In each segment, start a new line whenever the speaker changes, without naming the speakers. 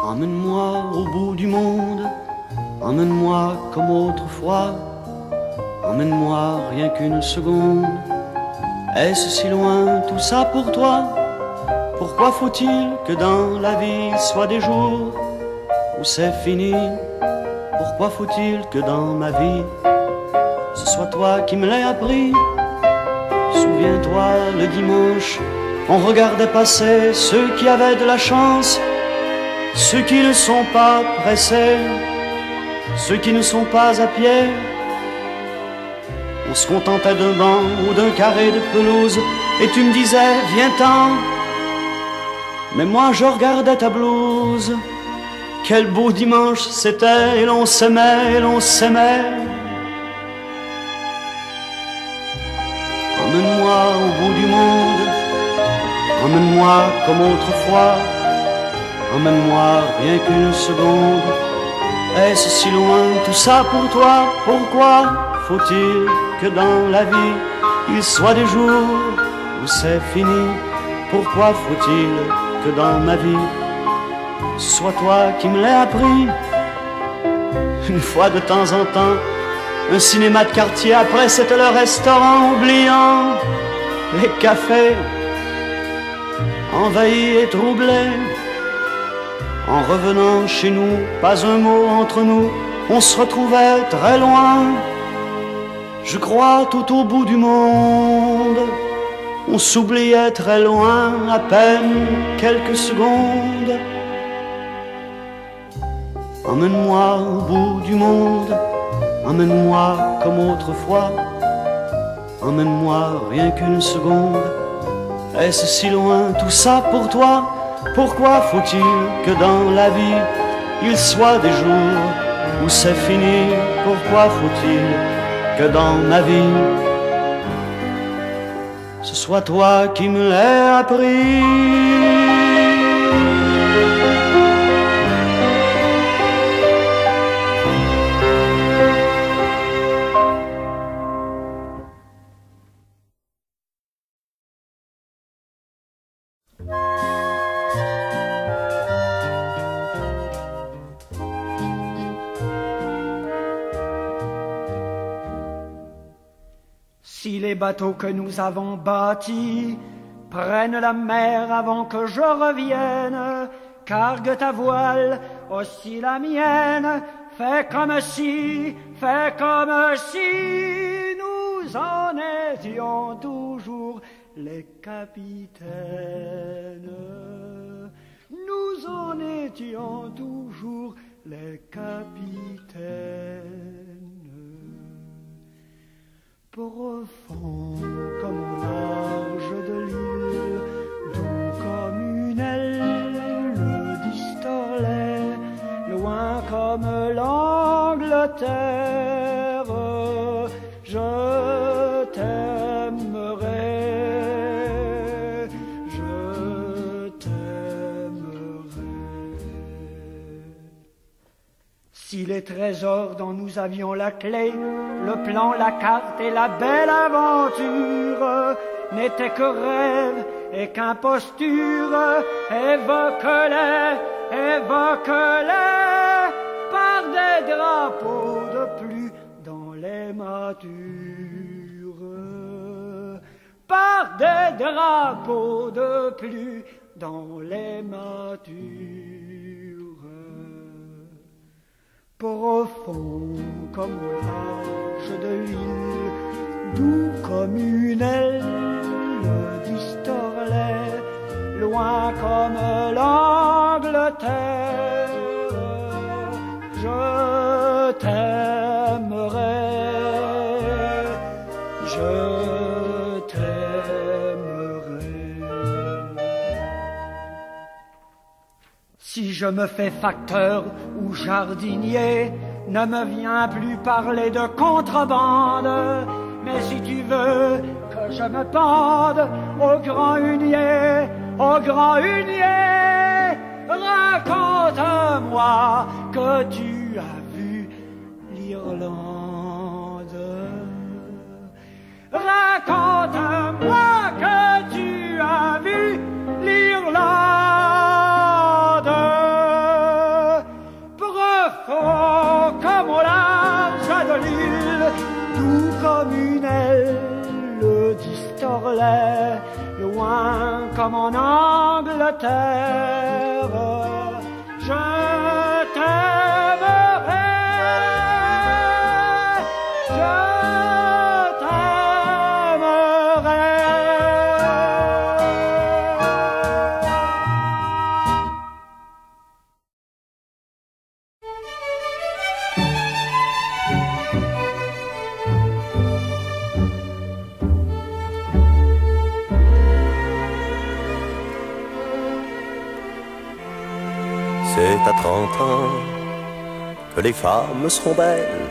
Emmène-moi au bout du monde, emmène-moi comme autrefois, emmène-moi rien qu'une seconde. Est-ce si loin tout ça pour toi? Pourquoi faut-il que dans la vie il soit des jours où c'est fini? Pourquoi faut-il que dans ma vie ce soit toi qui me l'aies appris? Souviens-toi, le dimanche, on regardait passer ceux qui avaient de la chance, ceux qui ne sont pas pressés, ceux qui ne sont pas à pied. On se contentait d'un banc ou d'un carré de pelouse, et tu me disais, viens-t'en. Mais moi je regardais ta blouse. Quel beau dimanche c'était, et l'on s'aimait, et l'on s'aimait. Emmène-moi au bout du monde, emmène-moi comme autrefois, emmène-moi rien qu'une seconde. Est-ce si loin tout ça pour toi? Pourquoi faut-il que dans la vie il soit des jours où c'est fini? Pourquoi faut-il que dans ma vie ce soit toi qui me l'aies appris? Une fois de temps en temps, un cinéma de quartier, après c'était le restaurant, oubliant les cafés, envahis et troublés. En revenant chez nous, pas un mot entre nous, on se retrouvait très loin. Je crois tout au bout du monde, on s'oubliait très loin, à peine quelques secondes. Emmène-moi au bout du monde, emmène-moi comme autrefois, emmène-moi rien qu'une seconde. Est-ce si loin tout ça pour toi? Pourquoi faut-il que dans la vie il soit des jours où c'est fini? Pourquoi faut-il que dans ma vie ce soit toi qui me l'aies appris?
Si les bateaux que nous avons bâtis prennent la mer avant que je revienne, cargue ta voile, aussi la mienne, fais comme si nous en étions toujours les capitaines. Nous en étions toujours les capitaines. Profond comme au large de l'île, doux comme une aile d'Istorlet, loin comme l'Angleterre, je t'aimerai, je t'aimerai. Si les trésors dont nous avions la clé, le plan, la carte et la belle aventure n'étaient que rêves et qu'imposture, évoque-les par des drapeaux de plus dans les matures, par des drapeaux de plus dans les matures. Profond comme au large de l'île, doux comme une aile d'Istorlet, loin comme l'Angleterre, je t'aimerai, je t'aimerai. Si je me fais facteur ou jardinier, ne me viens plus parler de contrebande, mais si tu veux que je me pende au grand hunier, raconte-moi que tu as vu l'Irlande. Raconte-moi que tu as vu l'Irlande. Morlaix, loin comme en Angleterre. Je t'aimerai, je t'aimerai.
C'est à 30 ans que les femmes sont belles.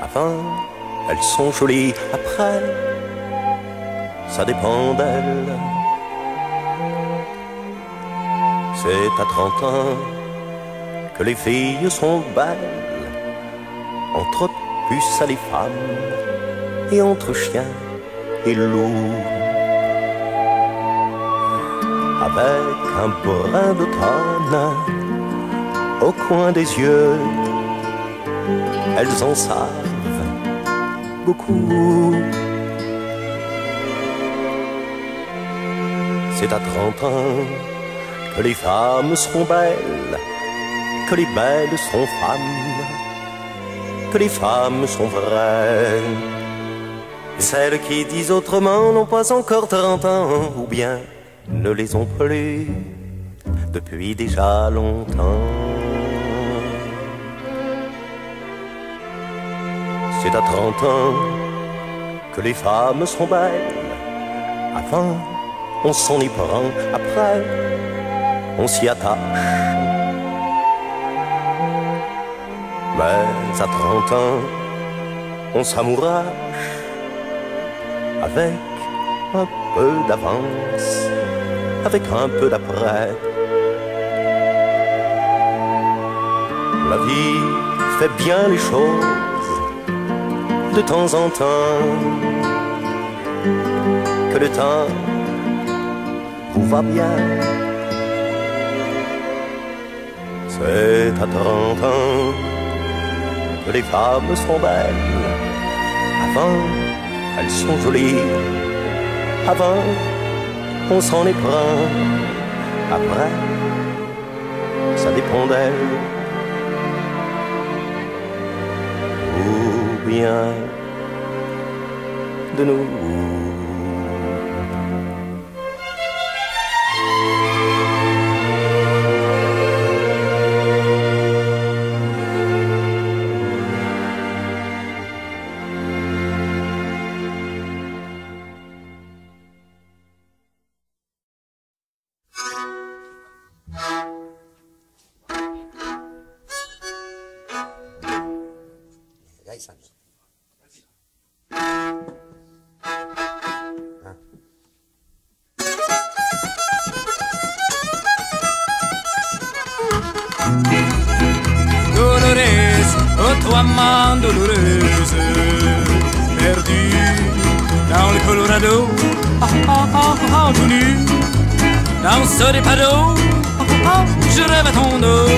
Avant, elles sont jolies. Après, ça dépend d'elles. C'est à 30 ans que les filles sont belles. Entre puces à les femmes et entre chiens et loups. Avec un brin d'automne au coin des yeux, elles en savent beaucoup. C'est à 30 ans que les femmes seront belles, que les belles sont femmes, que les femmes sont vraies. Celles qui disent autrement n'ont pas encore 30 ans, ou bien ne les ont plus depuis déjà longtemps. C'est à 30 ans que les femmes sont belles. Avant, on s'en y prend, après, on s'y attache. Mais à 30 ans, on s'amourache avec un peu d'avance, avec un peu d'après. La vie fait bien les choses de temps en temps, que le temps vous va bien. C'est à 30 ans que les femmes sont belles. Avant, elles sont jolies. Avant, on s'en éprend. Après, ça dépend d'elles. Ou bien de nous.
Dolores, oh toi main douloureuse, perdue dans le Colorado, tout nu, dans ce dépado, je rêve à ton dos,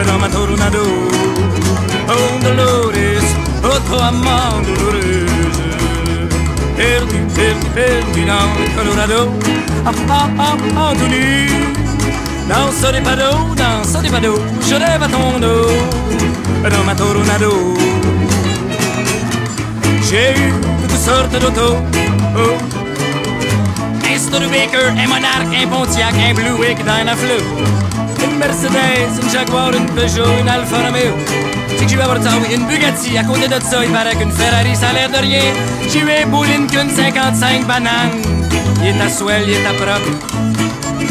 dans ma tornado. Oh Dolores, oh toi main douloureuse, perdue, perdue, perdue dans le Colorado, tout nu. Dans ce dépado, je rêve à ton dos, dans ma tornado. J'ai eu toutes sortes d'autos, oh. Un Studebaker, un Monarch, un Pontiac, un Buick, un Fleur, une Mercedes, une Jaguar, une Peugeot, une Alfa Romeo. C'est que j'ai eu à voir ça, oui, une Bugatti. À côté de ça, il paraît qu'une Ferrari, ça a l'air de rien. J'ai eu un beau Lincoln 55 banane. Il est à swell, il est à propre,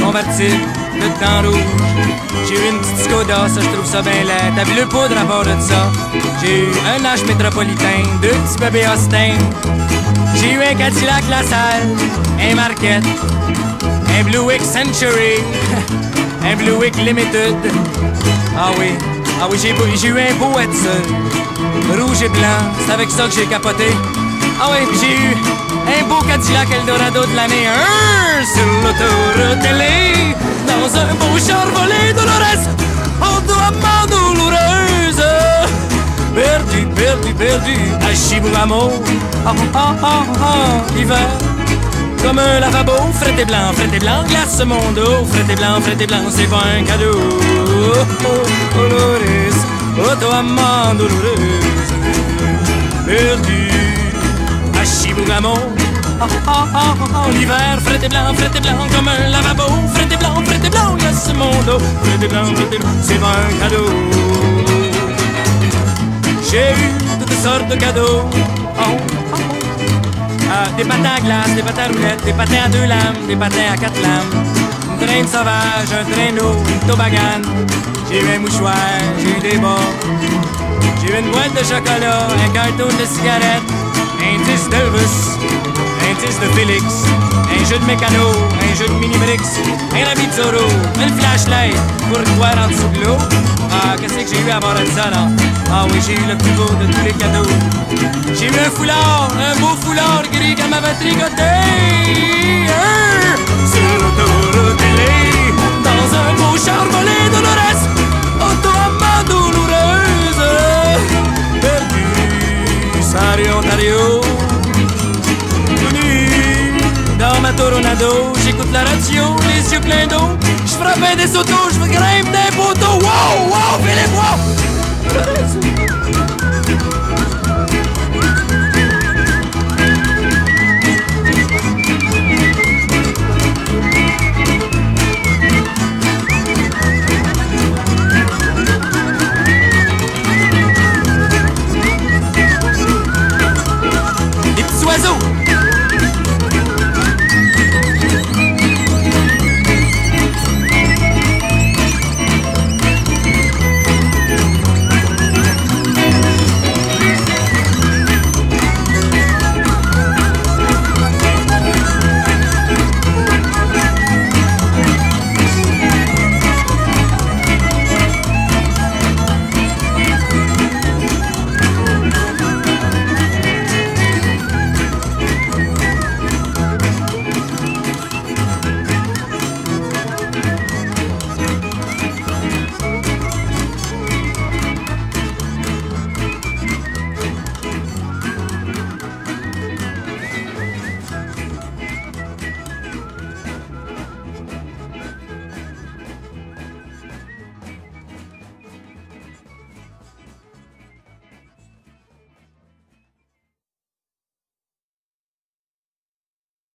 convertible, le temps rouge. J'ai eu une petite Skoda, ça je trouve ça bien laid. T'as vu le poudre à bord de ça? J'ai eu un H métropolitain, deux petits bébés Austin. J'ai eu un Cadillac LaSalle, un Marquette, un Buick Century, un Buick Limited. Ah oui, j'ai eu un beau Edson, rouge et blanc, c'est avec ça que j'ai capoté. Ah oui, j'ai eu un beau Cadillac Eldorado de l'année 1 sur l'autoroute télé. Dans un beau char volé, Dolores, oh toi main douloureuse, perdu, perdu, perdu, à Chibougamau, hiver. comme un lavabo, frais et blanc, glace mon dos, frais et blanc, c'est pas un cadeau. Dolores, auto-amant douloureuse, perdu à Chibougamau. En hiver, frais et blanc, comme un lavabo, frais et blanc, glace mon dos, frais et blanc, c'est pas un cadeau. J'ai eu toutes sortes de cadeaux. Des patins à glace, des patins à roulettes, des patins à 2 lames, des patins à 4 lames, une traîne sauvage, un traîneau, une toboggan. J'ai eu un mouchoir, j'ai eu des bas, j'ai eu une boîte de chocolat, un carton de cigarettes, un disque d'Elvis, un disque de Félix, un jeu de mécano, un jeu de mini-brix, un habit de Zorro, une flashlight pour voir en dessous de l'eau. Ah, qu'est-ce que j'ai eu à bord de ça, là? Ah oui, j'ai eu le plus beau de tous les cadeaux. J'ai eu un foulard, un beau foulard gris qu'elle m'avait tricoté sur l'autoroute télé, dans un beau charbonné Dolores, auto-amant douloureuse, perdu, Sarri, Ontario. Dans ma Toronado, j'écoute la radio, les yeux pleins d'eau, je frappais des autos, je grimpe des